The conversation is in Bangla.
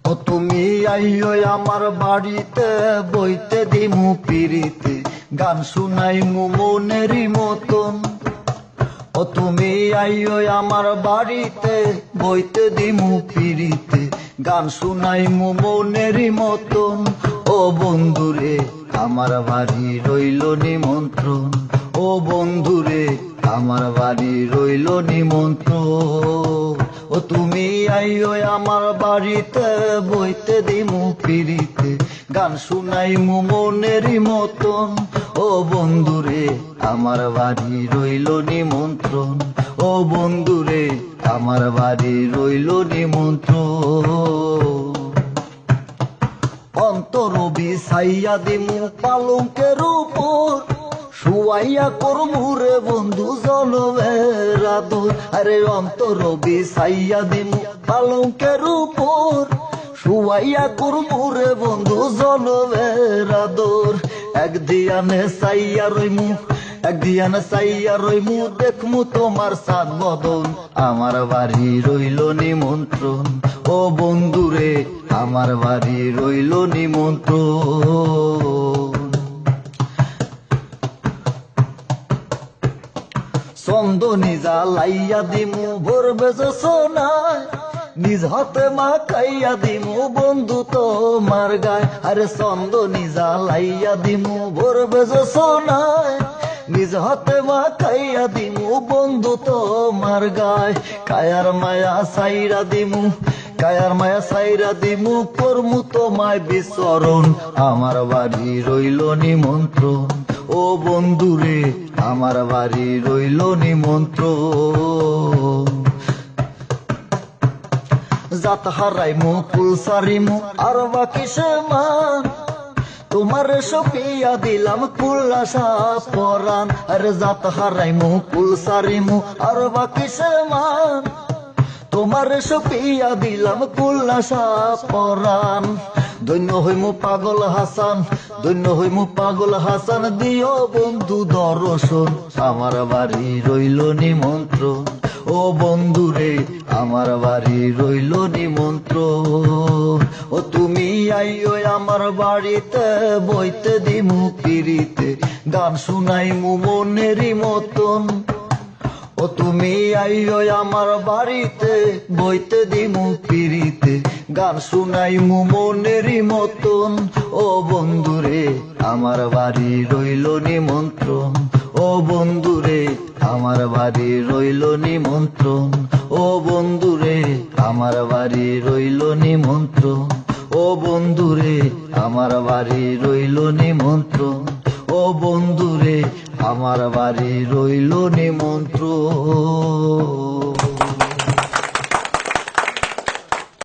ও তুমি আইও আমার বাড়িতে, বইতে দিমু পিরিতে, গান শুনাইমু মনেরই মতন। ও তুমি আইও আমার বাড়িতে, বইতে দিমু পিরিতে, গান শুনাইমু মনেরই মতন। ও বন্ধুরে আমার বাড়ি রইল নিমন্ত্রণ, ও বন্ধুরে আমার বাড়ি রইল নিমন্ত্রণ। ও তুমি আইও আমার বাড়িতে, বইতে দিমু পিরিতে, গান শুনাইমু মনেরই মতন। ও বন্ধুরে আমার বাড়ি রইল নিমন্ত্রণ, ও বন্ধুরে আমার বাড়ি রইল নিমন্ত্রণ। অন্তর বিছাইয়া দিমু পালঙ্কের উপর, শুয়াইয়া করমু রে বন্ধু জনমের আদর। আরে অন্তর বিছাইয়া দিমু পালঙ্কের উপর, শুয়াইয়া করমু রে বন্ধু জনমের আদর। একদিয়ানে চাইয়া রইমু, একদিয়ানে চাইয়া রইমু, দেখমু তোমার সাত বদন। আমার বাড়ি রইল নিমন্ত্রণ, ও বন্ধুরে আমার বাড়ি রইল নিমন্ত্রণ। চন্দনী জ্বালাইয়া দিমু ভরবে সোনায়, নিজ হাতে মাখাইয়া দিমু বন্ধু তোমার গায়। আরে চন্দনী জ্বালাইয়া দিমু ভরবে সোনায়, নিজ হাতে মাখাইয়া দিমু বন্ধু তোমার গায়। কায়ার মায়া সাইরা দিমু, কায়ার মায়া সাইরা দিমু, করমু তোমায় বিচরণ। আমার বাড়ি রইল নিমন্ত্রণ, ও বন্ধুরে আমার বাড়ি রইল নিমন্ত্রণ। জাত হারাইমু কুল সারিমু আর বাকি সে মান, তোমার সপিয়া দিলাম কুল্লাসা পরাণ। আরে জাত হারাইমু কুল সারিমু আর বাকি সে মান, তোমার সপিয়া দিলাম কুল্লাসা পরাণ। ধন্য হইমু পাগল হাসান, ধন্য হইমু পাগল হাসান, দিও বন্ধু দর্শন। আমার বাড়ি রইল নিমন্ত্রণ, ও বন্ধুরে আমার বাড়ি রইল নিমন্ত্রণ। ও তুমি আইও আমার বাড়িতে, বইতে দিমু পিরিতে, গান শুনাইমু মনেরই মতন। ও তুমি আইও আমার বাড়িতে, বইতে দিমু পিরিতে, গান শুনাইমু মনেরই মতন। ও বন্ধুরে আমার বাড়ি রইল নিমন্ত্রণ, ও বন্ধুরে আমার বাড়ি রইল নিমন্ত্রণ, ও বন্ধুরে আমার বাড়ি রইল নিমন্ত্রণ, ও বন্ধুরে আমার বাড়ি রইল নিমন্ত্রণ, ও বন্ধুরে আমার বাড়ি রইল নিমন্ত্রণ।